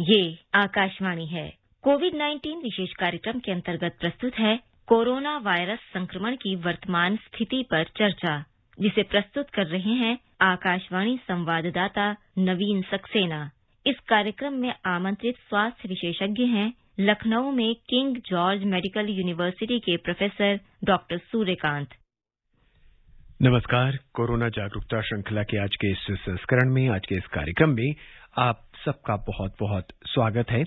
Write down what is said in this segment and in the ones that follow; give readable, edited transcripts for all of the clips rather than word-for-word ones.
ये आकाशवाणी है। कोविड-19 विशेष कार्यक्रम के अंतर्गत प्रस्तुत है कोरोना वायरस संक्रमण की वर्तमान स्थिति पर चर्चा, जिसे प्रस्तुत कर रहे हैं आकाशवाणी संवाददाता नवीन सक्सेना। इस कार्यक्रम में आमंत्रित स्वास्थ्य विशेषज्ञ हैं लखनऊ में किंग जॉर्ज मेडिकल यूनिवर्सिटी के प्रोफेसर डॉक्टर सूर्यकांत। नमस्कार। कोरोना जागरूकता श्रृंखला के आज के इस संस्करण में, आज के इस कार्यक्रम में आप सबका बहुत बहुत स्वागत है।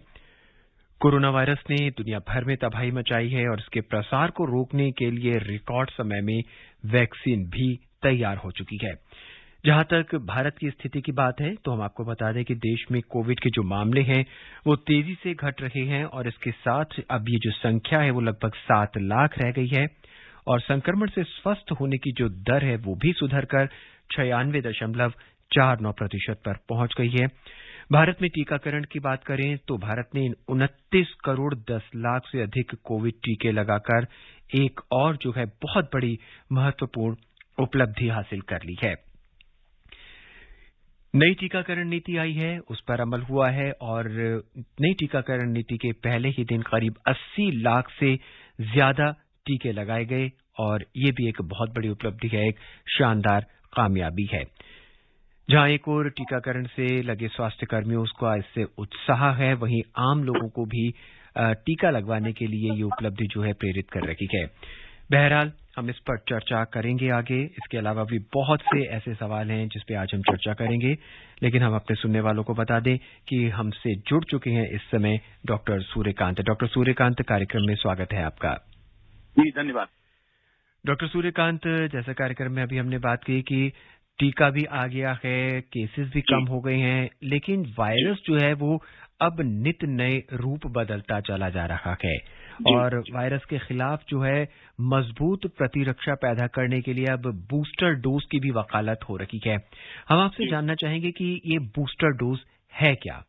कोरोना वायरस ने दुनिया भर में तबाही मचाई है और इसके प्रसार को रोकने के लिए रिकॉर्ड समय में वैक्सीन भी तैयार हो चुकी है। जहां तक भारत की स्थिति की बात है तो हम आपको बता दें कि देश में कोविड के जो मामले हैं वो तेजी से घट रहे हैं और इसके साथ अब ये जो संख्या है वो लगभग 7 लाख रह गई है और संक्रमण से स्वस्थ होने की जो दर है वो भी सुधरकर 96.49% पर पहुंच गई है। भारत में टीकाकरण की बात करें तो भारत ने 29 करोड़ 10 लाख से अधिक कोविड टीके लगाकर एक और जो है बहुत बड़ी महत्वपूर्ण उपलब्धि हासिल कर ली है। नई टीकाकरण नीति आई है, उस पर अमल हुआ है और नई टीकाकरण नीति के पहले ही दिन करीब 80 लाख से ज्यादा टीके लगाए गए और ये भी एक बहुत बड़ी उपलब्धि है, एक शानदार कामयाबी है। जहां एक और टीकाकरण से लगे स्वास्थ्य कर्मियों को इससे उत्साह है, वहीं आम लोगों को भी टीका लगवाने के लिए ये उपलब्धि जो है प्रेरित कर रही है। बहरहाल हम इस पर चर्चा करेंगे आगे। इसके अलावा भी बहुत से ऐसे सवाल हैं जिस पे आज हम चर्चा करेंगे, लेकिन हम अपने सुनने वालों को बता दें कि हमसे जुड़ चुके हैं इस समय डॉक्टर सूर्यकांत। डॉक्टर सूर्यकांत, कार्यक्रम में स्वागत है आपका। जी, धन्यवाद। डॉक्टर सूर्यकांत, जैसा कार्यक्रम में अभी हमने बात की कि टीका भी आ गया है, केसेस भी कम हो गए हैं, लेकिन वायरस जो है वो अब नित नए रूप बदलता चला जा रहा है और वायरस के खिलाफ जो है मजबूत प्रतिरक्षा पैदा करने के लिए अब बूस्टर डोज की भी वकालत हो रही है। हम आपसे जानना चाहेंगे कि ये बूस्टर डोज है क्या?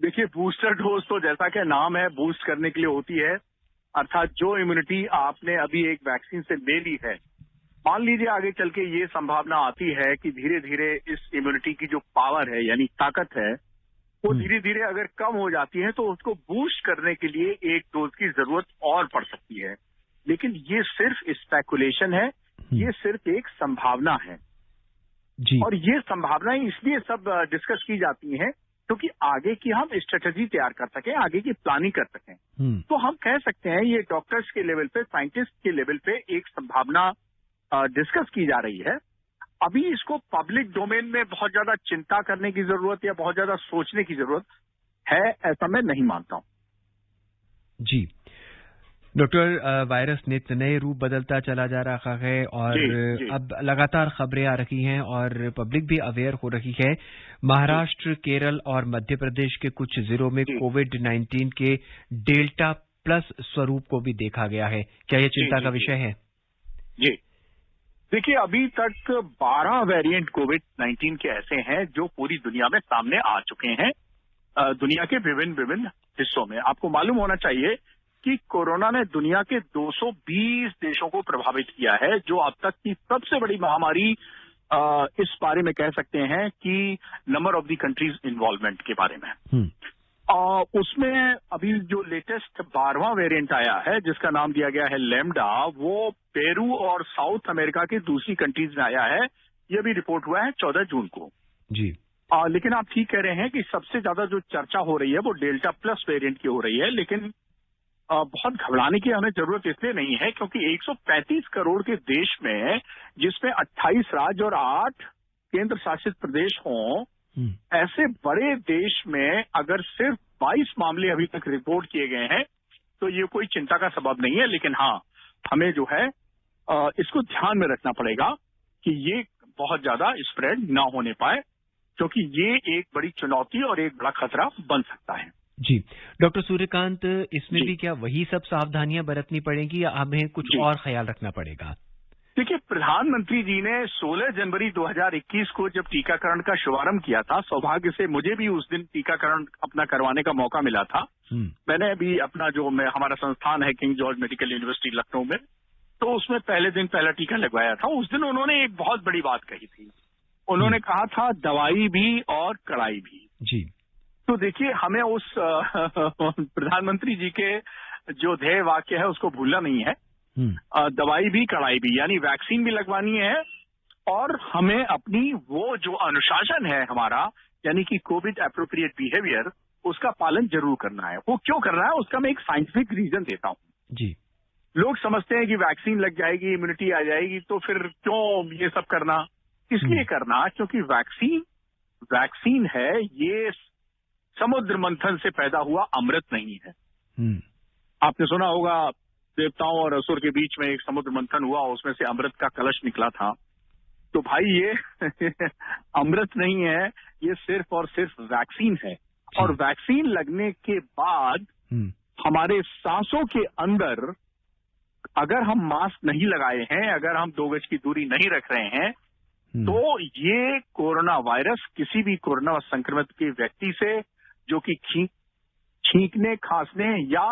देखिए, बूस्टर डोज तो जैसा कि नाम है बूस्ट करने के लिए होती है, अर्थात जो इम्यूनिटी आपने अभी एक वैक्सीन से ले ली है, मान लीजिए आगे चल के ये संभावना आती है कि धीरे धीरे इस इम्यूनिटी की जो पावर है यानी ताकत है वो धीरे धीरे अगर कम हो जाती है तो उसको बूस्ट करने के लिए एक डोज की जरूरत और पड़ सकती है। लेकिन ये सिर्फ स्पेकुलेशन है, ये सिर्फ एक संभावना है जी। और ये संभावनाएं इसलिए सब डिस्कस की जाती हैं क्योंकि आगे की हम स्ट्रेटेजी तैयार कर सकें, आगे की प्लानिंग कर सकें। तो हम कह सकते हैं ये डॉक्टर्स के लेवल पे, साइंटिस्ट के लेवल पे एक संभावना डिस्कस की जा रही है। अभी इसको पब्लिक डोमेन में बहुत ज्यादा चिंता करने की जरूरत या बहुत ज्यादा सोचने की जरूरत है, ऐसा मैं नहीं मानता हूं। जी डॉक्टर, वायरस नित नए रूप बदलता चला जा रहा है और जी। अब लगातार खबरें आ रही हैं और पब्लिक भी अवेयर हो रही है। महाराष्ट्र, केरल और मध्य प्रदेश के कुछ जिलों में कोविड-19 के डेल्टा प्लस स्वरूप को भी देखा गया है। क्या ये चिंता का विषय है? जी, देखिए, अभी तक 12 वेरिएंट कोविड-19 के ऐसे हैं जो पूरी दुनिया में सामने आ चुके हैं, दुनिया के विभिन्न हिस्सों में। आपको मालूम होना चाहिए कि कोरोना ने दुनिया के 220 देशों को प्रभावित किया है, जो अब तक की सबसे बड़ी महामारी इस बारे में कह सकते हैं कि number of the countries involvement के बारे में। उसमें अभी जो लेटेस्ट 12वां वेरिएंट आया है जिसका नाम दिया गया है लैम्डा, वो पेरू और साउथ अमेरिका की दूसरी कंट्रीज में आया है। यह भी रिपोर्ट हुआ है 14 जून को जी। लेकिन आप ठीक कह रहे हैं कि सबसे ज्यादा जो चर्चा हो रही है वो डेल्टा प्लस वेरिएंट की हो रही है, लेकिन बहुत घबराने की हमें जरूरत इसलिए नहीं है क्योंकि 135 करोड़ के देश में, जिसमें 28 राज्य और 8 केंद्र शासित प्रदेश हों, ऐसे बड़े देश में अगर सिर्फ 22 मामले अभी तक रिपोर्ट किए गए हैं तो ये कोई चिंता का सबब नहीं है। लेकिन हाँ, हमें जो है इसको ध्यान में रखना पड़ेगा कि ये बहुत ज्यादा स्प्रेड ना होने पाए, क्योंकि ये एक बड़ी चुनौती और एक बड़ा खतरा बन सकता है। जी डॉक्टर सूर्यकांत, इसमें भी क्या वही सब सावधानियां बरतनी पड़ेंगी या हमें कुछ और ख्याल रखना पड़ेगा? देखिए, प्रधानमंत्री जी ने 16 जनवरी 2021 को जब टीकाकरण का शुभारंभ किया था, सौभाग्य से मुझे भी उस दिन टीकाकरण अपना करवाने का मौका मिला था। मैंने भी अपना हमारा संस्थान है king George medical university Lucknow में, तो उसमें पहले दिन पहला टीका लगवाया था। उस दिन उन्होंने एक बहुत बड़ी बात कही थी। उन्होंने कहा था दवाई भी और कड़ाई भी। जी। तो देखिए, हमें उस प्रधानमंत्री जी के जो ध्येय वाक्य है उसको भूलना नहीं है। दवाई भी कड़ाई भी, यानी वैक्सीन भी लगवानी है और हमें अपनी वो जो अनुशासन है हमारा, यानी कि कोविड एप्रोप्रिएट बिहेवियर, उसका पालन जरूर करना है। वो क्यों करना है उसका मैं एक साइंटिफिक रीजन देता हूँ जी। लोग समझते हैं कि वैक्सीन लग जाएगी, इम्यूनिटी आ जाएगी, तो फिर क्यों ये सब करना। इसलिए करना क्योंकि वैक्सीन है, ये समुद्र मंथन से पैदा हुआ अमृत नहीं है। आपने सुना होगा देवताओं और असुर के बीच में एक समुद्र मंथन हुआ, उसमें से अमृत का कलश निकला था। तो भाई ये अमृत नहीं है, ये सिर्फ और सिर्फ वैक्सीन है। और वैक्सीन लगने के बाद हमारे सांसों के अंदर अगर हम मास्क नहीं लगाए हैं, अगर हम 2 गज की दूरी नहीं रख रहे हैं, तो ये कोरोना वायरस किसी भी कोरोना संक्रमित के व्यक्ति से जो कि छींकने, खांसने या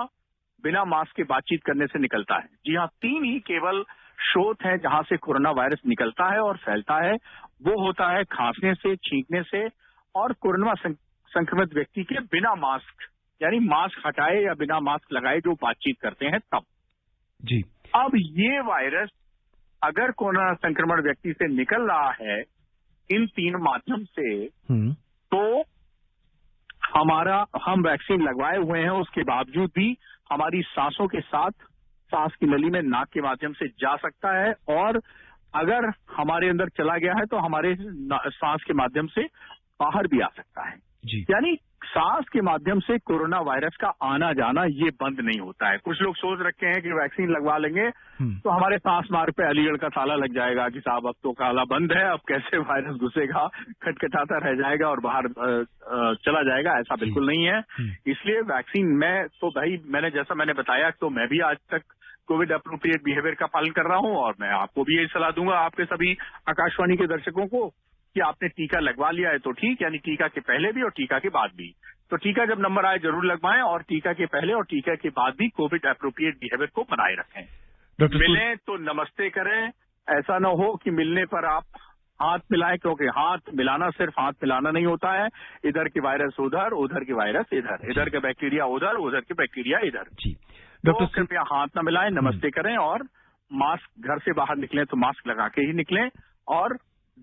बिना मास्क के बातचीत करने से निकलता है। जी हाँ, 3 ही केवल स्रोत हैं जहां से कोरोना वायरस निकलता है और फैलता है। वो होता है खांसने से, छींकने से और कोरोना संक्रमित व्यक्ति के बिना मास्क, यानी मास्क हटाए या बिना मास्क लगाए जो बातचीत करते हैं तब। जी। अब ये वायरस अगर कोरोना संक्रमण व्यक्ति से निकल रहा है इन 3 माध्यम से, तो हम वैक्सीन लगवाए हुए हैं, उसके बावजूद भी हमारी सांसों के साथ सांस की नली में नाक के माध्यम से जा सकता है और अगर हमारे अंदर चला गया है तो हमारे सांस के माध्यम से बाहर भी आ सकता है। यानी सांस के माध्यम से कोरोना वायरस का आना जाना ये बंद नहीं होता है। कुछ लोग सोच रखे हैं कि वैक्सीन लगवा लेंगे तो हमारे सांस मार्ग पे अलीगढ़ का ताला लग जाएगा कि साहब अब तो ताला बंद है, अब कैसे वायरस घुसेगा, खटखटाता रह जाएगा और बाहर चला जाएगा। ऐसा बिल्कुल नहीं है। इसलिए वैक्सीन मैंने जैसा मैंने बताया, तो मैं भी आज तक कोविड अप्रोप्रिएट बिहेवियर का पालन कर रहा हूं और मैं आपको भी यही सलाह दूंगा, आपके सभी आकाशवाणी के दर्शकों को, कि आपने टीका लगवा लिया है तो ठीक, यानी टीका के पहले भी और टीका के बाद भी। तो टीका जब नंबर आए जरूर लगवाएं और टीका के पहले और टीका के बाद भी कोविड एप्रोप्रिएट बिहेवियर को बनाए रखें। मिलें तो नमस्ते करें, ऐसा ना हो कि मिलने पर आप हाथ मिलाएं, क्योंकि हाथ मिलाना सिर्फ हाथ मिलाना नहीं होता है। इधर की वायरस उधर, उधर की वायरस इधर, इधर के बैक्टीरिया उधर, उधर के बैक्टीरिया इधर। तो कृपया हाथ न मिलाएं, नमस्ते करें और मास्क, घर से बाहर निकलें तो मास्क लगा के ही निकलें और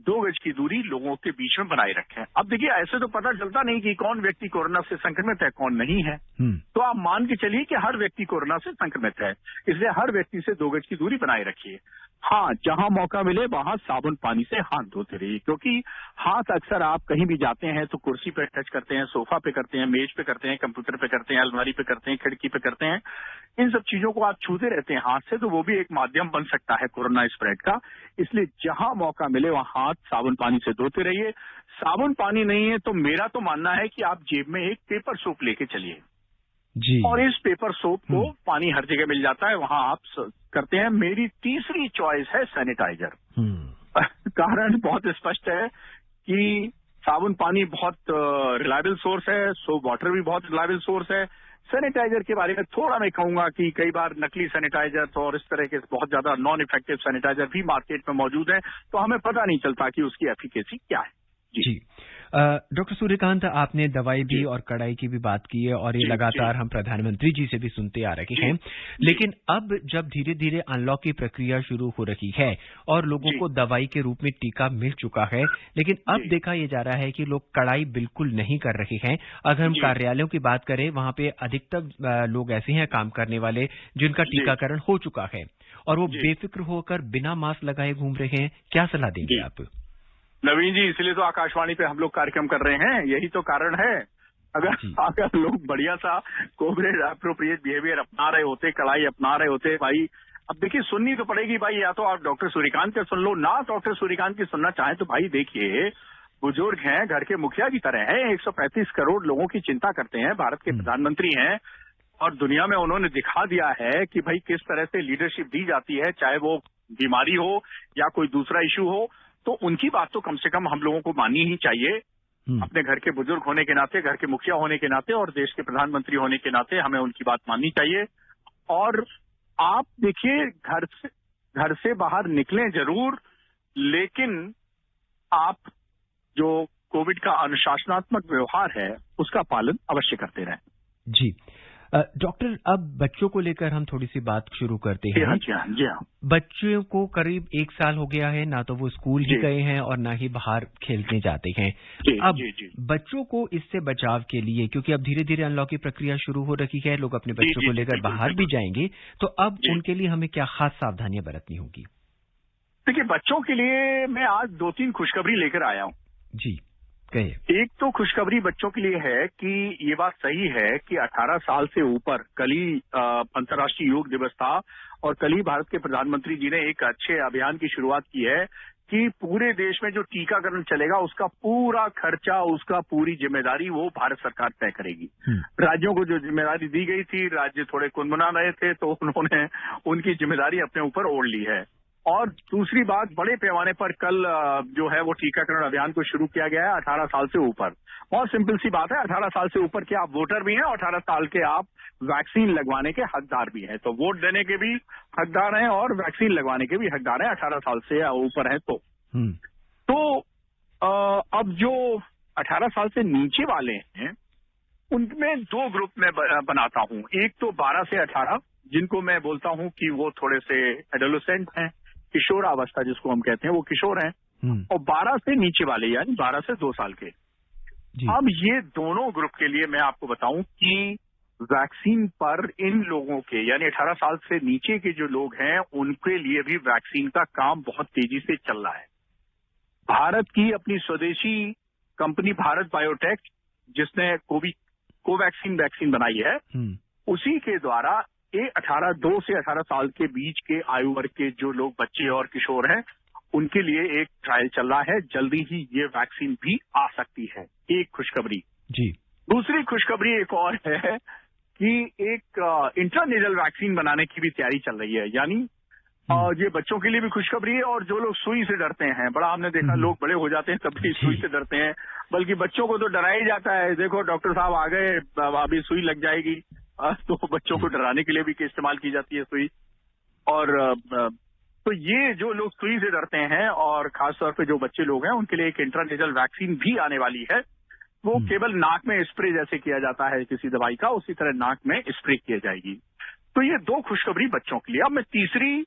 2 गज की दूरी लोगों के बीच में बनाए रखें। अब देखिए, ऐसे तो पता चलता नहीं कि कौन व्यक्ति कोरोना से संक्रमित है, कौन नहीं है। तो आप मान के चलिए कि हर व्यक्ति कोरोना से संक्रमित है, इसलिए हर व्यक्ति से 2 गज की दूरी बनाए रखिए। हाँ, जहां मौका मिले वहां साबुन पानी से हाथ धोते रहिए, क्योंकि हाथ अक्सर आप कहीं भी जाते हैं तो कुर्सी पे टच करते हैं, सोफा पे करते हैं, मेज पे करते हैं, कंप्यूटर पे करते हैं, अलमारी पे करते हैं, खिड़की पे करते हैं। इन सब चीजों को आप छूते रहते हैं हाथ से, तो वो भी एक माध्यम बन सकता है कोरोना स्प्रेड का। इसलिए जहां मौका मिले वहां हाथ साबुन पानी से धोते रहिए। साबुन पानी नहीं है तो मेरा तो मानना है कि आप जेब में एक पेपर सोप लेके चलिए जी, और इस पेपर सोप को पानी हर जगह मिल जाता है, वहां आप करते हैं। मेरी तीसरी चॉइस है सैनिटाइजर। कारण बहुत स्पष्ट है कि साबुन पानी बहुत रिलायबल सोर्स है, सोप वाटर भी बहुत रिलायबल सोर्स है। सैनिटाइजर के बारे में थोड़ा मैं कहूंगा कि कई बार नकली सैनिटाइजर और इस तरह के बहुत ज्यादा नॉन इफेक्टिव सैनिटाइजर भी मार्केट में मौजूद है, तो हमें पता नहीं चलता कि उसकी एफिकेसी क्या है। जी। डॉक्टर सूर्यकांत, आपने दवाई भी और कड़ाई की भी बात की है और ये लगातार हम प्रधानमंत्री जी से भी सुनते आ रहे हैं। लेकिन अब जब धीरे धीरे अनलॉक की प्रक्रिया शुरू हो रही है और लोगों को दवाई के रूप में टीका मिल चुका है, लेकिन अब देखा यह जा रहा है कि लोग कड़ाई बिल्कुल नहीं कर रहे हैं। अगर हम कार्यालयों की बात करें, वहां पे अधिकतर लोग ऐसे हैं काम करने वाले जिनका टीकाकरण हो चुका है और वो बेफिक्र होकर बिना मास्क लगाए घूम रहे हैं। क्या सलाह देंगे आप? नवीन जी, इसलिए तो आकाशवाणी पे हम लोग कार्यक्रम कर रहे हैं, यही तो कारण है। अगर लोग बढ़िया सा कोविड एप्रोप्रिएट बिहेवियर अपना रहे होते, कड़ाई अपना रहे होते, भाई अब देखिए सुननी तो पड़ेगी भाई, या तो आप डॉक्टर सूर्यकांत के सुन लो, ना डॉक्टर सूर्यकांत की सुनना चाहें तो भाई देखिए, बुजुर्ग हैं, घर के मुखिया की तरह हैं, 135 करोड़ लोगों की चिंता करते हैं, भारत के प्रधानमंत्री हैं और दुनिया में उन्होंने दिखा दिया है कि भाई किस तरह से लीडरशिप दी जाती है, चाहे वो बीमारी हो या कोई दूसरा इश्यू हो। तो उनकी बात तो कम से कम हम लोगों को माननी ही चाहिए। अपने घर के बुजुर्ग होने के नाते, घर के मुखिया होने के नाते और देश के प्रधानमंत्री होने के नाते हमें उनकी बात माननी चाहिए। और आप देखिए, घर से बाहर निकलें जरूर, लेकिन आप जो कोविड का अनुशासनात्मक व्यवहार है उसका पालन अवश्य करते रहें। जी डॉक्टर, अब बच्चों को लेकर हम थोड़ी सी बात शुरू करते हैं। जी हाँ। बच्चों को करीब 1 साल हो गया है, ना तो वो स्कूल ही गए हैं और ना ही बाहर खेलने जाते हैं। अब बच्चों को इससे बचाव के लिए, क्योंकि अब धीरे धीरे अनलॉक की प्रक्रिया शुरू हो रही है, लोग अपने बच्चों को लेकर बाहर भी जाएंगे, तो अब उनके लिए हमें क्या खास सावधानियां बरतनी होगी? देखिए, बच्चों के लिए मैं आज 2-3 खुशखबरी लेकर आया हूँ। जी कहिए। एक तो खुशखबरी बच्चों के लिए है कि ये बात सही है कि 18 साल से ऊपर, कल ही अंतर्राष्ट्रीय योग दिवस था और कल ही भारत के प्रधानमंत्री जी ने एक अच्छे अभियान की शुरुआत की है कि पूरे देश में जो टीकाकरण चलेगा उसका पूरा खर्चा, उसका पूरी जिम्मेदारी वो भारत सरकार तय करेगी। राज्यों को जो जिम्मेदारी दी गई थी, राज्य थोड़े कुनमुना रहे थे, तो उन्होंने उनकी जिम्मेदारी अपने ऊपर ओढ़ ली है। और दूसरी बात, बड़े पैमाने पर कल जो है वो टीकाकरण अभियान को शुरू किया गया है 18 साल से ऊपर। बहुत सिंपल सी बात है, 18 साल से ऊपर के आप वोटर भी हैं और 18 साल के आप वैक्सीन लगवाने के हकदार भी हैं। तो वोट देने के भी हकदार हैं और वैक्सीन लगवाने के भी हकदार हैं 18 साल से ऊपर हैं तो अब जो 18 साल से नीचे वाले हैं उनमें 2 ग्रुप में बनाता हूं। एक तो 12 से 18, जिनको मैं बोलता हूं कि वो थोड़े से एडोलेसेंट हैं, किशोरावस्था जिसको हम कहते हैं, वो किशोर हैं। और 12 से नीचे वाले यानी 12 से 2 साल के। अब ये दोनों ग्रुप के लिए मैं आपको बताऊं कि वैक्सीन पर इन लोगों के यानी 18 साल से नीचे के जो लोग हैं उनके लिए भी वैक्सीन का काम बहुत तेजी से चल रहा है। भारत की अपनी स्वदेशी कंपनी भारत बायोटेक, जिसने कोवैक्सीन वैक्सीन बनाई है, उसी के द्वारा 2 से 18 साल के बीच के आयु वर्ग के जो लोग बच्चे और किशोर हैं उनके लिए एक ट्रायल चल रहा है। जल्दी ही ये वैक्सीन भी आ सकती है। एक खुशखबरी जी। दूसरी खुशखबरी एक और है कि एक इंट्रानेजल वैक्सीन बनाने की भी तैयारी चल रही है। यानी ये बच्चों के लिए भी खुशखबरी है और जो लोग सुई से डरते हैं, बड़ा हमने देखा लोग बड़े हो जाते हैं तब भी सुई से डरते हैं, बल्कि बच्चों को तो डराया ही जाता है। देखो डॉक्टर साहब आ गए, अभी सुई लग जाएगी, तो बच्चों को डराने के लिए भी इस्तेमाल की जाती है सुई। और तो ये जो लोग सुई से डरते हैं और खासतौर पे जो बच्चे लोग हैं उनके लिए एक इंट्रानेजल वैक्सीन भी आने वाली है। वो केवल नाक में स्प्रे जैसे किया जाता है किसी दवाई का, उसी तरह नाक में स्प्रे किया जाएगी। तो ये 2 खुशखबरी बच्चों के लिए। अब मैं तीसरी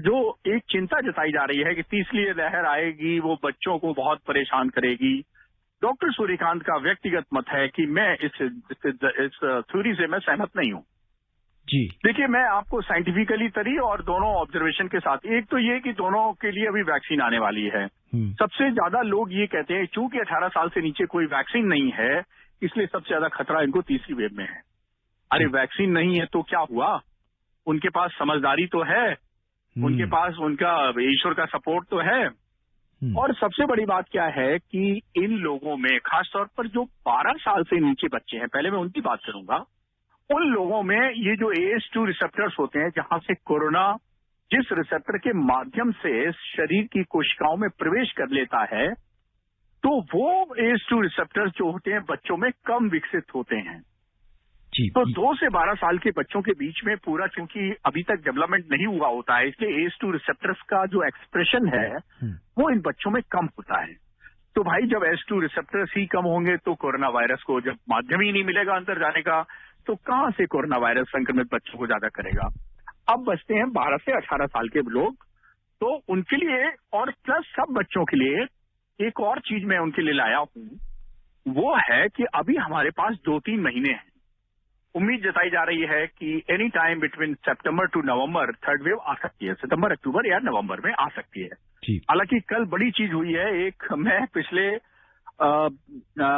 जो एक चिंता जताई जा रही है कि तीसरी लहर आएगी, वो बच्चों को बहुत परेशान करेगी। डॉक्टर सूर्यकांत का व्यक्तिगत मत है कि मैं इस थ्योरी से मैं सहमत नहीं हूं। जी देखिए, मैं आपको साइंटिफिकली तरी और दोनों ऑब्जर्वेशन के साथ, एक तो ये कि दोनों के लिए अभी वैक्सीन आने वाली है। सबसे ज्यादा लोग ये कहते हैं चूंकि 18 साल से नीचे कोई वैक्सीन नहीं है इसलिए सबसे ज्यादा खतरा इनको तीसरी वेव में है। अरे वैक्सीन नहीं है तो क्या हुआ, उनके पास समझदारी तो है, उनके पास उनका ईश्वर का सपोर्ट तो है। और सबसे बड़ी बात क्या है कि इन लोगों में खासतौर पर जो 12 साल से नीचे बच्चे हैं, पहले मैं उनकी बात करूंगा, उन लोगों में ये जो ACE2 रिसेप्टर्स होते हैं, जहां से कोरोना जिस रिसेप्टर के माध्यम से शरीर की कोशिकाओं में प्रवेश कर लेता है, तो वो ACE2 रिसेप्टर्स जो होते हैं बच्चों में कम विकसित होते हैं। तो 2 से 12 साल के बच्चों के बीच में पूरा, चूंकि अभी तक डेवलपमेंट नहीं हुआ होता है, इसलिए ACE2 रिसेप्टर्स का जो एक्सप्रेशन है वो इन बच्चों में कम होता है। तो भाई जब ACE2 रिसेप्टर्स ही कम होंगे तो कोरोना वायरस को जब माध्यम ही नहीं मिलेगा अंदर जाने का, तो कहां से कोरोना वायरस संक्रमित बच्चों को ज्यादा करेगा। अब बचते हैं 12 से 18 साल के लोग, तो उनके लिए और प्लस सब बच्चों के लिए एक और चीज मैं उनके लिए लाया हूं, वो है कि अभी हमारे पास 2-3 महीने हैं। उम्मीद जताई जा रही है कि any time between September to November third wave आ सकती है, सितंबर अक्टूबर या नवंबर में आ सकती है। हालांकि कल बड़ी चीज हुई है, एक मैं पिछले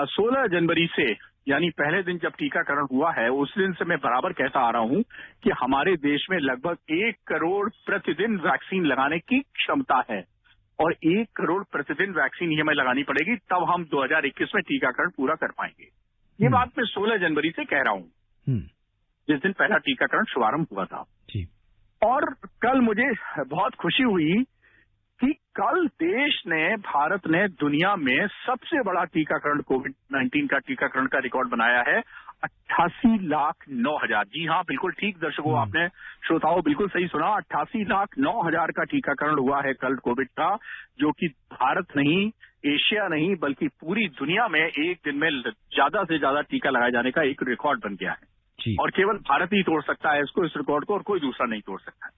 16 जनवरी से यानी पहले दिन जब टीकाकरण हुआ है उस दिन से मैं बराबर कहता आ रहा हूं कि हमारे देश में लगभग 1 करोड़ प्रतिदिन वैक्सीन लगाने की क्षमता है और 1 करोड़ प्रतिदिन वैक्सीन ही हमें लगानी पड़ेगी, तब हम 2021 में टीकाकरण पूरा कर पाएंगे। ये बात मैं 16 जनवरी से कह रहा हूं, जिस दिन पहला टीकाकरण शुभारंभ हुआ था। और कल मुझे बहुत खुशी हुई कि कल भारत ने दुनिया में सबसे बड़ा टीकाकरण कोविड-19 का टीकाकरण का रिकॉर्ड बनाया है, 88,09,000। जी हाँ, बिल्कुल ठीक दर्शकों, आपने श्रोताओं बिल्कुल सही सुना, 88,09,000 का टीकाकरण हुआ है कल कोविड का, जो कि भारत नहीं एशिया नहीं बल्कि पूरी दुनिया में एक दिन में ज्यादा से ज्यादा टीका लगाए जाने का एक रिकॉर्ड बन गया है जी। और केवल भारत ही तोड़ सकता है इस रिकॉर्ड को और कोई दूसरा नहीं तोड़ सकता है।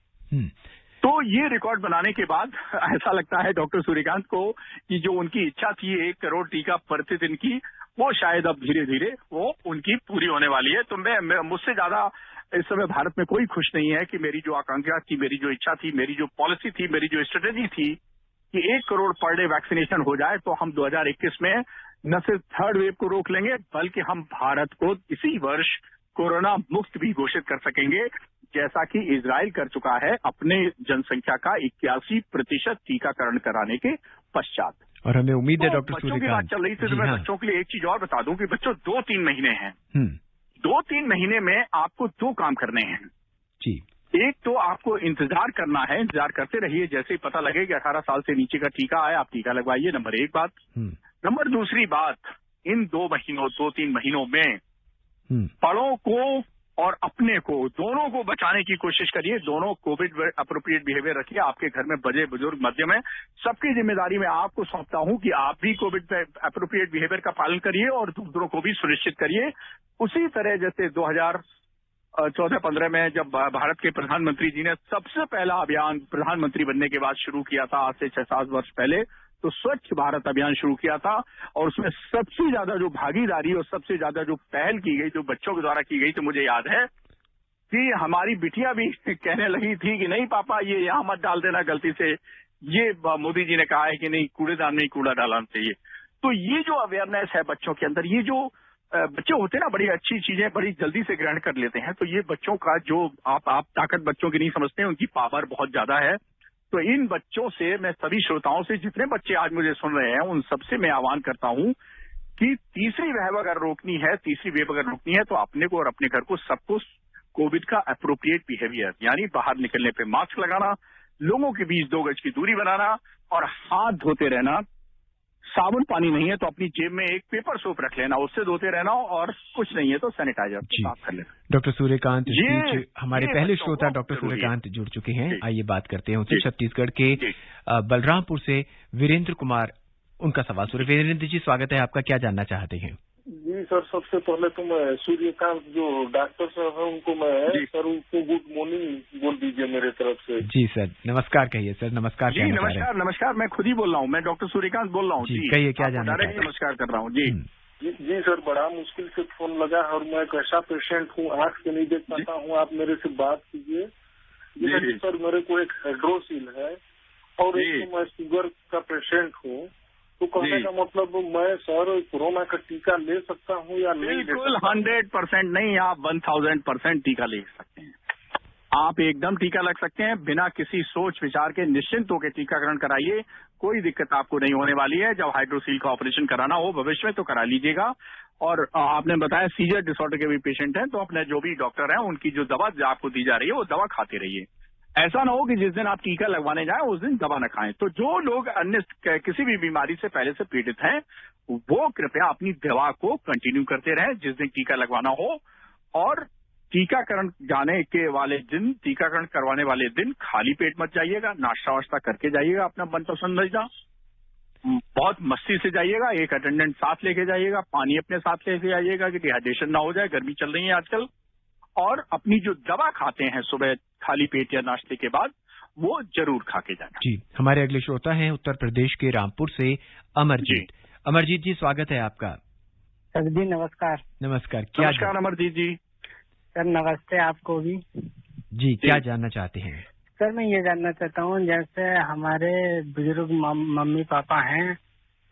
तो ये रिकॉर्ड बनाने के बाद ऐसा लगता है डॉक्टर सूर्यकांत को कि जो उनकी इच्छा थी 1 करोड़ टीका प्रतिदिन की, वो शायद अब धीरे धीरे वो उनकी पूरी होने वाली है। तो मैं मुझसे ज्यादा इस समय भारत में कोई खुश नहीं है कि मेरी जो आकांक्षा थी, मेरी जो इच्छा थी, मेरी जो पॉलिसी थी, मेरी जो स्ट्रेटेजी थी कि 1 करोड़ पर डे वैक्सीनेशन हो जाए तो हम 2021 में न सिर्फ थर्ड वेव को रोक लेंगे बल्कि हम भारत को इसी वर्ष कोरोना मुक्त भी घोषित कर सकेंगे, जैसा कि इजराइल कर चुका है अपने जनसंख्या का 81% टीकाकरण कराने के पश्चात। और हमें उम्मीद है डॉक्टर बच्चों की बात चल रही थी तो मैं बच्चों के लिए एक चीज और बता दूं कि बच्चों 2-3 महीने हैं। 2-3 महीने में आपको 2 काम करने हैं जी। एक तो आपको इंतजार करना है, इंतजार करते रहिए, जैसे ही पता लगे कि 18 साल से नीचे का टीका आए आप टीका लगवाइए, नंबर 1 बात। नंबर दूसरी बात, इन 2-3 महीनों में बड़ों को और अपने को दोनों को बचाने की कोशिश करिए। दोनों कोविड अप्रोप्रिएट बिहेवियर रखिए। आपके घर में बड़े बुजुर्ग मध्यम है, सबकी जिम्मेदारी मैं आपको सौंपता हूं कि आप भी कोविड अप्रोप्रिएट बिहेवियर का पालन करिए और दूसरों को भी सुनिश्चित करिए। उसी तरह जैसे 2014-15 में जब भारत के प्रधानमंत्री जी ने सबसे पहला अभियान प्रधानमंत्री बनने के बाद शुरू किया था, आज से 6-7 वर्ष पहले, तो स्वच्छ भारत अभियान शुरू किया था और उसमें सबसे ज्यादा जो भागीदारी और सबसे ज्यादा जो पहल की गई, जो बच्चों के द्वारा की गई, तो मुझे याद है कि हमारी बिटिया भी कहने लगी थी कि नहीं पापा ये यहाँ मत डाल देना गलती से, ये मोदी जी ने कहा है कि नहीं कूड़ेदान में ही कूड़ा डालना चाहिए। तो ये जो अवेयरनेस है बच्चों के अंदर, ये जो बच्चे होते हैं ना बड़ी अच्छी चीजें बड़ी जल्दी से ग्रहण कर लेते हैं, तो ये बच्चों का जो आप ताकत बच्चों की नहीं समझते हैं, उनकी पावर बहुत ज्यादा है। तो इन बच्चों से मैं सभी श्रोताओं से, जितने बच्चे आज मुझे सुन रहे हैं, उन सबसे मैं आह्वान करता हूं कि तीसरी वेव अगर रोकनी है तो अपने को और अपने घर को सबको कोविड का अप्रोप्रिएट बिहेवियर, यानी बाहर निकलने पे मास्क लगाना, लोगों के बीच 2 गज की दूरी बनाना और हाथ धोते रहना। साबुन पानी नहीं है तो अपनी जेब में एक पेपर सोप रख लेना, उससे धोते रहना, और कुछ नहीं है तो सैनिटाइजर से साफ कर लेना। डॉक्टर सूर्यकांत हमारे पहले श्रोता डॉक्टर सूर्यकांत जुड़ चुके हैं। आइए बात करते हैं उनसे। छत्तीसगढ़ के बलरामपुर से वीरेंद्र कुमार, उनका सवाल सुनिए। वीरेंद्र जी, स्वागत है आपका, क्या जानना चाहते हैं? जी सर, सबसे पहले तो मैं सूर्यकांत जो डॉक्टर साहब है उनको मैं सर उनको गुड मॉर्निंग बोल दीजिए मेरे तरफ से। जी सर, नमस्कार कहिए सर। नमस्कार जी, नमस्कार, मैं खुद ही बोल रहा हूँ, मैं डॉक्टर सूर्यकांत बोल रहा हूँ जी। कहिए क्या जानना चाहते हैं? नमस्कार कर रहा हूँ जी। जी सर, बड़ा मुश्किल से फोन लगा और मैं एक ऐसा पेशेंट हूँ, आंख से नहीं देख पाता हूँ, आप मेरे से बात कीजिए। जी सर, मेरे को एक हाइड्रोसिल है और एक मैं शुगर का पेशेंट हूँ, तो कहने का मतलब मैं सर कोरोना का टीका ले सकता हूँ या नहीं? बिल्कुल 100% नहीं, आप 1000% टीका ले सकते हैं। आप एकदम टीका लग सकते हैं बिना किसी सोच विचार के, निश्चिंत होकर टीकाकरण कराइए, कोई दिक्कत आपको नहीं होने वाली है। जब हाइड्रोसील का ऑपरेशन कराना हो भविष्य में तो करा लीजिएगा। और आपने बताया सीजर डिसऑर्डर के भी पेशेंट हैं, तो अपने जो भी डॉक्टर हैं उनकी जो दवा आपको दी जा रही है वो दवा खाते रहिए। ऐसा ना हो कि जिस दिन आप टीका लगवाने जाएं उस दिन दवा न खाएं। तो जो लोग अन्य किसी भी बीमारी से पहले से पीड़ित हैं वो कृपया अपनी दवा को कंटिन्यू करते रहें जिस दिन टीका लगवाना हो, और टीकाकरण करवाने वाले दिन खाली पेट मत जाइएगा, नाश्ता वाश्ता करके जाइएगा, अपना मनपसंद नाश्ता, बहुत मस्ती से जाइएगा, एक अटेंडेंट साथ लेके जाइएगा, पानी अपने साथ लेके जाइएगा कि डिहाइड्रेशन ना हो जाए, गर्मी चल रही है आजकल, और अपनी जो दवा खाते हैं सुबह खाली पेट या नाश्ते के बाद वो जरूर खा के जाना। जी, हमारे अगले श्रोता हैं उत्तर प्रदेश के रामपुर से अमरजीत। अमरजीत जी, स्वागत है आपका। सर जी नमस्कार। नमस्कार अमरजीत जी। सर नमस्ते आपको भी। जी, क्या जानना चाहते हैं? सर मैं ये जानना चाहता हूँ, जैसे हमारे बुजुर्ग मम्मी पापा हैं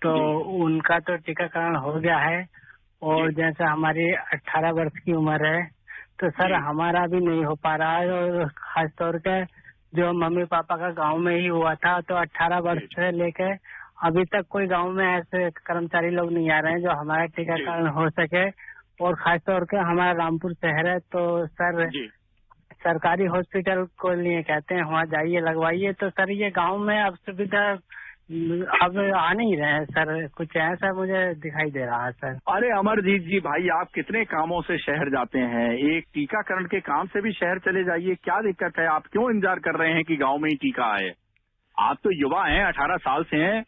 तो उनका तो टीकाकरण हो गया है, और जैसे हमारी 18 वर्ष की उम्र है तो सर हमारा भी नहीं हो पा रहा है, और खासतौर पे जो मम्मी पापा का गांव में ही हुआ था, तो 18 वर्ष से लेकर अभी तक कोई गांव में ऐसे कर्मचारी लोग नहीं आ रहे हैं जो हमारा टीकाकरण हो सके। और खासतौर पे हमारा रामपुर शहर है तो सर सरकारी हॉस्पिटल को लिए कहते हैं वहाँ जाइए लगवाइए, तो सर ये गांव में अब सुविधा अब आ नहीं रहे हैं सर, कुछ ऐसा मुझे दिखाई दे रहा है सर। अरे अमरजीत जी भाई, आप कितने कामों से शहर जाते हैं, एक टीकाकरण के काम से भी शहर चले जाइए, क्या दिक्कत है? आप क्यों इंतजार कर रहे हैं कि गांव में ही टीका आए? आप तो युवा हैं, 18 साल से हैं,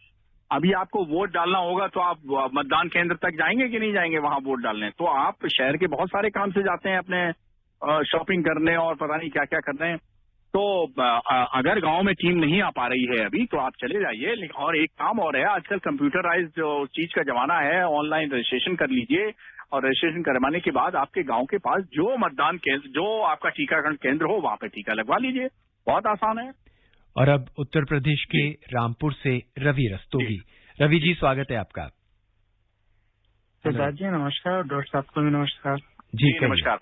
अभी आपको वोट डालना होगा तो आप मतदान केंद्र तक जाएंगे कि नहीं जाएंगे वहां वोट डालने? तो आप शहर के बहुत सारे काम से जाते हैं अपने शॉपिंग करने और पता नहीं क्या क्या करने हैं। तो अगर गांव में टीम नहीं आ पा रही है अभी तो आप चले जाइए। और एक काम और है, आजकल कंप्यूटराइज जो चीज का जमाना है, ऑनलाइन रजिस्ट्रेशन कर लीजिए और रजिस्ट्रेशन करवाने के बाद आपके गांव के पास जो मतदान केंद्र, जो आपका टीकाकरण केंद्र हो, वहां पे टीका लगवा लीजिए। बहुत आसान है। और अब उत्तर प्रदेश के रामपुर से रवि रस्तोगी। रवि जी, स्वागत है आपका। सिद्धार्थ जी नमस्कार, डॉक्टर साहब को भी नमस्कार। जी नमस्कार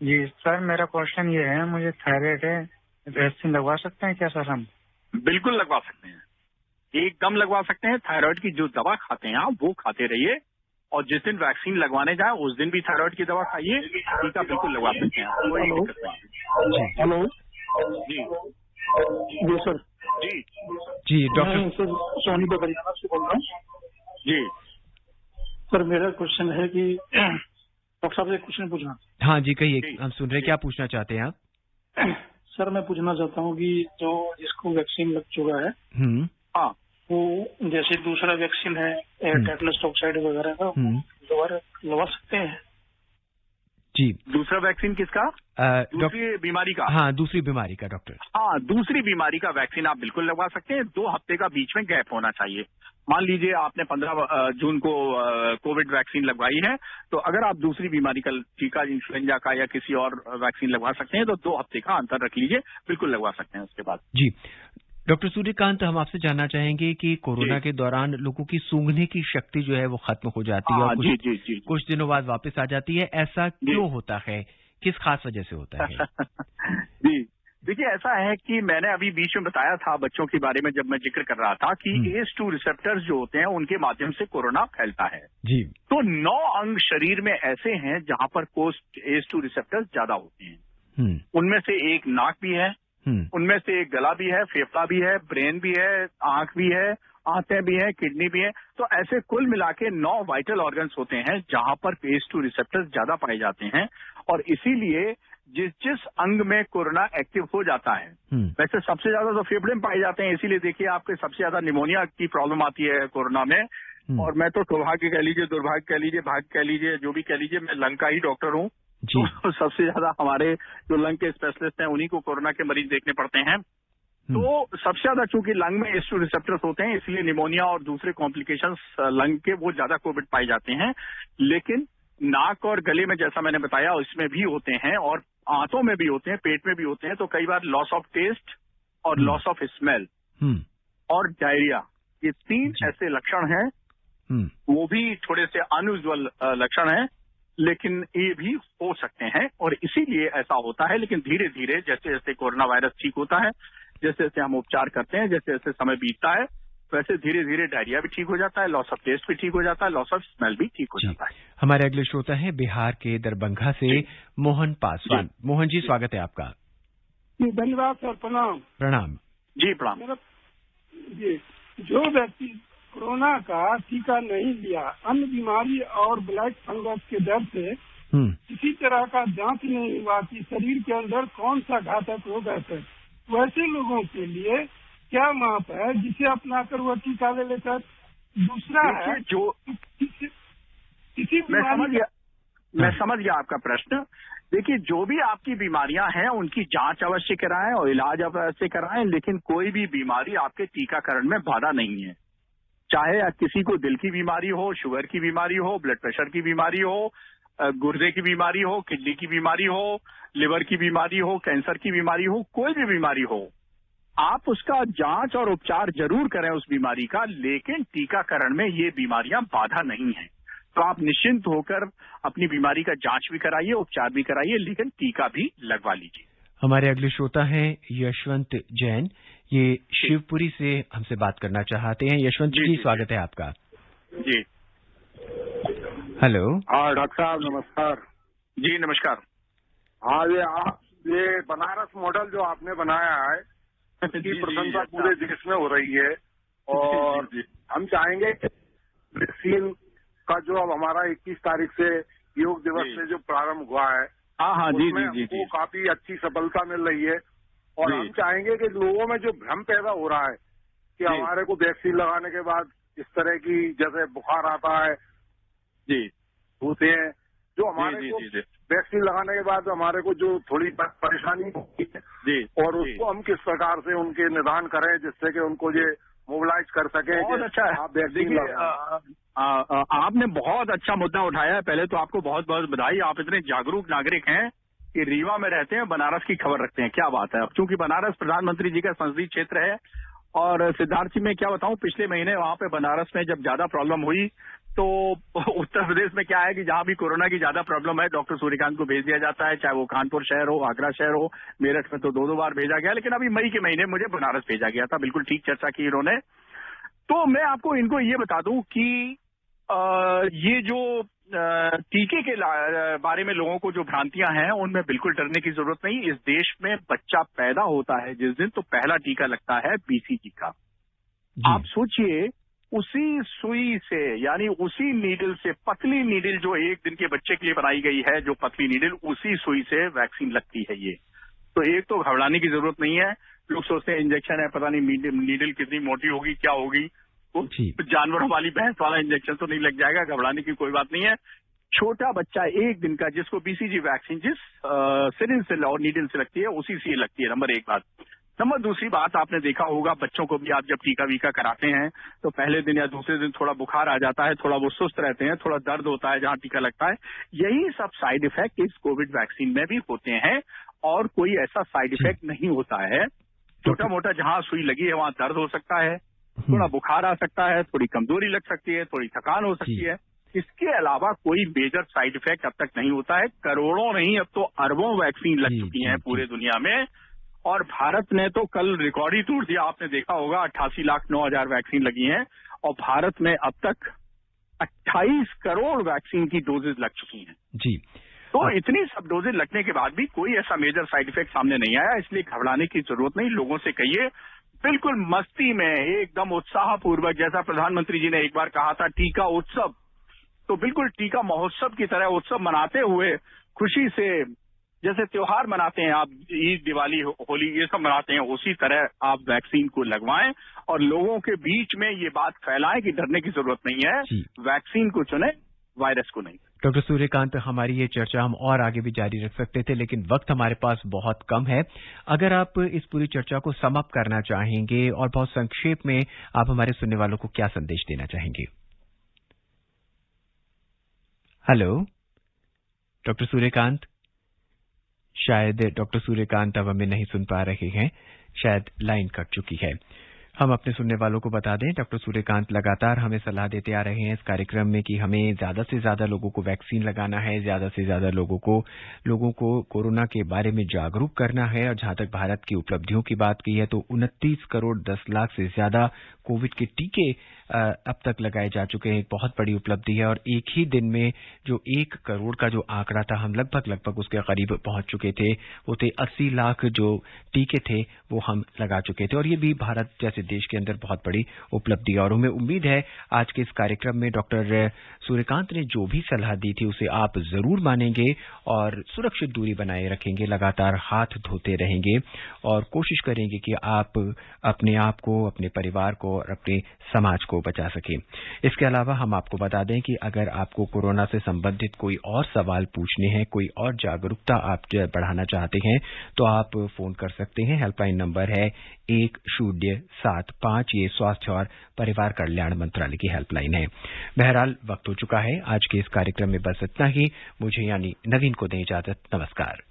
जी सर, मेरा क्वेश्चन ये है, मुझे थायराइड है, वैक्सीन लगवा सकते हैं क्या सर हम? बिल्कुल लगवा सकते हैं, एकदम लगवा सकते हैं। थायराइड की जो दवा खाते हैं आप वो खाते रहिए, और जिस दिन वैक्सीन लगवाने जाए उस दिन भी थायराइड की दवा खाइए। टीका बिल्कुल लगवा सकते हैं, कोई दिक्कत नहीं। हेलो जी जी सर। जी डॉक्टर सर सोनी बबरियाना से बोल रहा हूँ। जी सर मेरा क्वेश्चन है कि डॉक्टर साहब से एक क्वेश्चन पूछना। हाँ जी, कहिए, हम सुन रहे हैं, क्या पूछना चाहते हैं आप? सर मैं पूछना चाहता हूँ कि जो जिसको वैक्सीन लग चुका है, हाँ, वो जैसे दूसरा वैक्सीन है टेटनस टॉक्साइड वगैरह का, दोबारा लगवा सकते हैं? जी, दूसरा वैक्सीन किसका? दूसरी बीमारी का? हाँ, दूसरी बीमारी का डॉक्टर। हाँ, दूसरी बीमारी का वैक्सीन आप बिल्कुल लगवा सकते हैं। 2 हफ्ते का बीच में गैप होना चाहिए। मान लीजिए आपने 15 जून को कोविड वैक्सीन लगवाई है, तो अगर आप दूसरी बीमारी का टीका, इन्फ्लुएंजा का या किसी और वैक्सीन लगवा सकते हैं तो 2 हफ्ते का अंतर रख लीजिए, बिल्कुल लगवा सकते हैं उसके बाद। जी डॉक्टर सूर्यकांत, हम आपसे जानना चाहेंगे कि कोरोना के दौरान लोगों की सूंघने की शक्ति जो है वो खत्म हो जाती है और कुछ दिनों बाद वापस आ जाती है, ऐसा क्यों होता है, किस खास वजह से होता है? जी देखिए, ऐसा है कि मैंने अभी बीच में बताया था बच्चों के बारे में, जब मैं जिक्र कर रहा था कि ACE2 रिसेप्टर्स जो होते हैं उनके माध्यम से कोरोना फैलता है। जी, तो 9 अंग शरीर में ऐसे हैं जहां पर ACE2 रिसेप्टर्स ज्यादा होते हैं। उनमें से एक नाक भी है, उनमें से एक गला भी है, फेफड़ा भी है, ब्रेन भी है, आंख भी है, आंतें भी हैं, किडनी भी है। तो ऐसे कुल मिला के 9 वाइटल ऑर्गन्स होते हैं जहां पर ACE2 रिसेप्टर्स ज्यादा पाए जाते हैं। और इसीलिए जिस अंग में कोरोना एक्टिव हो जाता है, वैसे सबसे ज्यादा तो फेफड़े में पाए जाते हैं, इसीलिए देखिए आपके सबसे ज्यादा निमोनिया की प्रॉब्लम आती है कोरोना में। और मैं तो सौभाग्य कह लीजिए, दुर्भाग्य कह लीजिए, भाग्य कह लीजिए, जो भी कह लीजिए, मैं लंग का ही डॉक्टर हूँ। तो सबसे ज्यादा हमारे जो लंग के स्पेशलिस्ट हैं उन्हीं को कोरोना के मरीज देखने पड़ते हैं। तो सबसे ज्यादा चूंकि लंग में ACE2 रिसेप्टर्स होते हैं, इसलिए निमोनिया और दूसरे कॉम्प्लिकेशंस लंग के वो ज्यादा कोविड पाए जाते हैं। लेकिन नाक और गले में, जैसा मैंने बताया, उसमें भी होते हैं, और आंतों में भी होते हैं, पेट में भी होते हैं। तो कई बार लॉस ऑफ टेस्ट और लॉस ऑफ स्मेल और डायरिया, ये 3 ऐसे लक्षण हैं। वो भी थोड़े से अनयूजुअल लक्षण हैं, लेकिन ये भी हो सकते हैं और इसीलिए ऐसा होता है। लेकिन धीरे धीरे जैसे जैसे कोरोना वायरस ठीक होता है, जैसे जैसे हम उपचार करते हैं, जैसे जैसे समय बीतता है, वैसे धीरे धीरे डायरिया भी ठीक हो जाता है, लॉस ऑफ टेस्ट भी ठीक हो जाता है, लॉस ऑफ स्मेल भी ठीक हो जाता है। हमारे अगले श्रोता है बिहार के दरभंगा से मोहन पासवान। मोहन जी, स्वागत है आपका। धन्यवाद सर, प्रणाम। प्रणाम जी, प्रणाम। जो व्यक्ति कोरोना का टीका नहीं लिया, अन्य बीमारी और ब्लैक फंगस के डर से किसी तरह का जांच नहीं हुआ कि शरीर के अंदर कौन सा घातक रोग है सर, वैसे लोगों के लिए क्या माप है जिसे अपनाकर वह टीका ले लेकर? दूसरा है जो किसी मैं समझ गया आपका प्रश्न। देखिए, जो भी आपकी बीमारियां हैं उनकी जांच अवश्य कराएं और इलाज अवश्य कराएं, लेकिन कोई भी बीमारी आपके टीकाकरण में बाधा नहीं है। चाहे किसी को दिल की बीमारी हो, शुगर की बीमारी हो, ब्लड प्रेशर की बीमारी हो, गुर्दे की बीमारी हो, किडनी की बीमारी हो, लिवर की बीमारी हो, कैंसर की बीमारी हो, कोई भी बीमारी हो, आप उसका जांच और उपचार जरूर करें उस बीमारी का, लेकिन टीकाकरण में ये बीमारियां बाधा नहीं है। तो आप निश्चिंत होकर अपनी बीमारी का जांच भी कराइए, उपचार भी कराइए, लेकिन टीका भी लगवा लीजिए। हमारे अगले श्रोता हैं यशवंत जैन, ये शिवपुरी से हमसे बात करना चाहते हैं। यशवंत जी, स्वागत है आपका। जी, हेलो। हाँ डॉक्टर साहब, नमस्कार। जी नमस्कार। हाँ, ये बनारस मॉडल जो आपने बनाया है, इसकी प्रशंसा पूरे देश में हो रही है, और हम चाहेंगे वैक्सीन का जो अब हमारा 21 तारीख से योग दिवस से जो प्रारंभ हुआ है, हाँ जी, वो काफी अच्छी सफलता मिल रही है। और हम चाहेंगे कि लोगों में जो भ्रम पैदा हो रहा है कि हमारे को वैक्सीन लगाने के बाद इस तरह की जैसे बुखार आता है जी होते हैं, जो हमारे को वैक्सीन लगाने के बाद हमारे को जो थोड़ी परेशानी होती है जी, और उसको हम किस प्रकार से उनके निदान करें जिससे कि उनको ये मोबिलाइज कर सके। बहुत अच्छा है। आप वैक्सीन आपने बहुत अच्छा मुद्दा उठाया है। पहले तो आपको बहुत बहुत बधाई, आप इतने जागरूक नागरिक हैं कि रीवा में रहते हैं, बनारस की खबर रखते हैं। क्या बात है। अब चूंकि बनारस प्रधानमंत्री जी का संसदीय क्षेत्र है और सिद्धार्थ जी, मैं क्या बताऊं, पिछले महीने वहां पे बनारस में जब ज्यादा प्रॉब्लम हुई तो उत्तर प्रदेश में क्या है कि जहां भी कोरोना की ज्यादा प्रॉब्लम है डॉक्टर सूर्यकांत को भेज दिया जाता है, चाहे वो कानपुर शहर हो, आगरा शहर हो, मेरठ में तो 2-2 बार भेजा गया, लेकिन अभी मई के महीने मुझे बनारस भेजा गया था। बिल्कुल ठीक चर्चा की इन्होंने। तो मैं आपको इनको ये बता दूं कि ये जो टीके के बारे में लोगों को जो भ्रांतियां हैं उनमें बिल्कुल डरने की जरूरत नहीं। इस देश में बच्चा पैदा होता है जिस दिन, तो पहला टीका लगता है बीसीजी का। आप सोचिए, उसी सुई से, यानी उसी नीडल से, पतली नीडल जो 1 दिन के बच्चे के लिए बनाई गई है, जो पतली नीडल, उसी सुई से वैक्सीन लगती है ये। तो एक तो घबराने की जरूरत नहीं है। लोग सोचते हैं इंजेक्शन है, पता नहीं नीडल कितनी मोटी होगी, क्या होगी, तो जानवरों वाली भैंस वाला इंजेक्शन तो नहीं लग जाएगा, घबराने की कोई बात नहीं है। छोटा बच्चा 1 दिन का जिसको बीसीजी वैक्सीन जिस सिरिंज से और नीडल से लगती है उसी से लगती है। नंबर 1 बात। नंबर दूसरी बात, आपने देखा होगा बच्चों को भी आप जब टीका वीका कराते हैं तो पहले दिन या दूसरे दिन थोड़ा बुखार आ जाता है, थोड़ा वो सुस्त रहते हैं, थोड़ा दर्द होता है जहां टीका लगता है। यही सब साइड इफेक्ट इस कोविड वैक्सीन में भी होते हैं और कोई ऐसा साइड इफेक्ट नहीं होता है। छोटा मोटा जहां सुई लगी है वहां दर्द हो सकता है, थोड़ा बुखार आ सकता है, थोड़ी कमजोरी लग सकती है, थोड़ी थकान हो सकती है। इसके अलावा कोई मेजर साइड इफेक्ट अब तक नहीं होता है। करोड़ों नहीं, अब तो अरबों वैक्सीन लग चुकी हैं पूरे दुनिया में और भारत ने तो कल रिकॉर्ड ही तोड़ दिया। आपने देखा होगा 88,09,000 वैक्सीन लगी हैं और भारत में अब तक 28 करोड़ वैक्सीन की डोजेज लग चुकी हैं जी। तो इतनी सब डोजेज लगने के बाद भी कोई ऐसा मेजर साइड इफेक्ट सामने नहीं आया, इसलिए घबराने की जरूरत नहीं। लोगों से कहिए बिल्कुल मस्ती में, एकदम उत्साहपूर्वक, जैसा प्रधानमंत्री जी ने एक बार कहा था टीका उत्सव, तो बिल्कुल टीका महोत्सव की तरह उत्सव मनाते हुए खुशी से, जैसे त्योहार मनाते हैं आप, ईद, दिवाली, होली, ये सब मनाते हैं, उसी तरह आप वैक्सीन को लगवाएं और लोगों के बीच में ये बात फैलाएं कि डरने की जरूरत नहीं है, वैक्सीन को चुने, वायरस को नहीं। डॉक्टर सूर्यकांत, हमारी ये चर्चा हम और आगे भी जारी रख सकते थे, लेकिन वक्त हमारे पास बहुत कम है। अगर आप इस पूरी चर्चा को सम अप करना चाहेंगे और बहुत संक्षेप में आप हमारे सुनने वालों को क्या संदेश देना चाहेंगे? हेलो डॉक्टर सूर्यकांत, शायद डॉक्टर सूर्यकांत अब हमें नहीं सुन पा रहे हैं, शायद लाइन कट चुकी है। हम अपने सुनने वालों को बता दें, डॉक्टर सूर्यकांत लगातार हमें सलाह देते आ रहे हैं इस कार्यक्रम में कि हमें ज्यादा से ज्यादा लोगों को वैक्सीन लगाना है, ज्यादा से ज्यादा लोगों को कोरोना के बारे में जागरूक करना है। और जहां तक भारत की उपलब्धियों की बात की है तो 29 करोड़ 10 लाख से ज्यादा कोविड के टीके अब तक लगाए जा चुके हैं। एक बहुत बड़ी उपलब्धि है और एक ही दिन में जो 1 करोड़ का जो आंकड़ा था, हम लगभग उसके करीब पहुंच चुके थे। वो थे 80 लाख जो टीके थे वो हम लगा चुके थे और ये भी भारत जैसे देश के अंदर बहुत बड़ी उपलब्धि है। और हमें उम्मीद है आज के इस कार्यक्रम में डॉक्टर सूर्यकांत ने जो भी सलाह दी थी उसे आप जरूर मानेंगे और सुरक्षित दूरी बनाए रखेंगे, लगातार हाथ धोते रहेंगे और कोशिश करेंगे कि आप अपने आप को, अपने परिवार को और अपने समाज को बचा सकें। इसके अलावा हम आपको बता दें कि अगर आपको कोरोना से संबंधित कोई और सवाल पूछने हैं, कोई और जागरूकता आप बढ़ाना चाहते हैं तो आप फोन कर सकते हैं। हेल्पलाइन नंबर है 1075। ये स्वास्थ्य और परिवार कल्याण मंत्रालय की हेल्पलाइन है। बहरहाल वक्त हो चुका है आज के इस कार्यक्रम में, बस इतना ही। मुझे यानी नवीन को दें इजाजत। नमस्कार।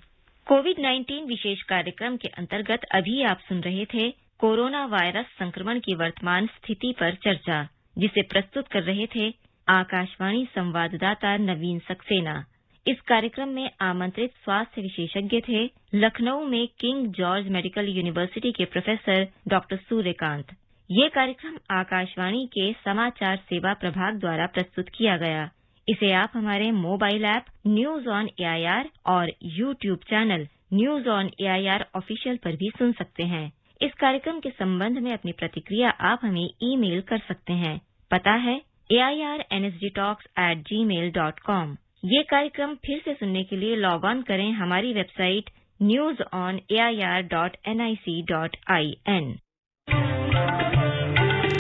कोविड-19 विशेष कार्यक्रम के अंतर्गत अभी आप सुन रहे थे कोरोना वायरस संक्रमण की वर्तमान स्थिति पर चर्चा, जिसे प्रस्तुत कर रहे थे आकाशवाणी संवाददाता नवीन सक्सेना। इस कार्यक्रम में आमंत्रित स्वास्थ्य विशेषज्ञ थे लखनऊ में किंग जॉर्ज मेडिकल यूनिवर्सिटी के प्रोफेसर डॉक्टर सूर्यकांत। ये कार्यक्रम आकाशवाणी के समाचार सेवा प्रभाग द्वारा प्रस्तुत किया गया। इसे आप हमारे mobile app news on AIR और YouTube channel news on AIR official पर भी सुन सकते हैं। इस कार्यक्रम के संबंध में अपनी प्रतिक्रिया आप हमें ईमेल कर सकते हैं। पता है airnsgtalks@gmail.com। ये कार्यक्रम फिर से सुनने के लिए लॉग ऑन करें हमारी वेबसाइट newsonair.nic.in।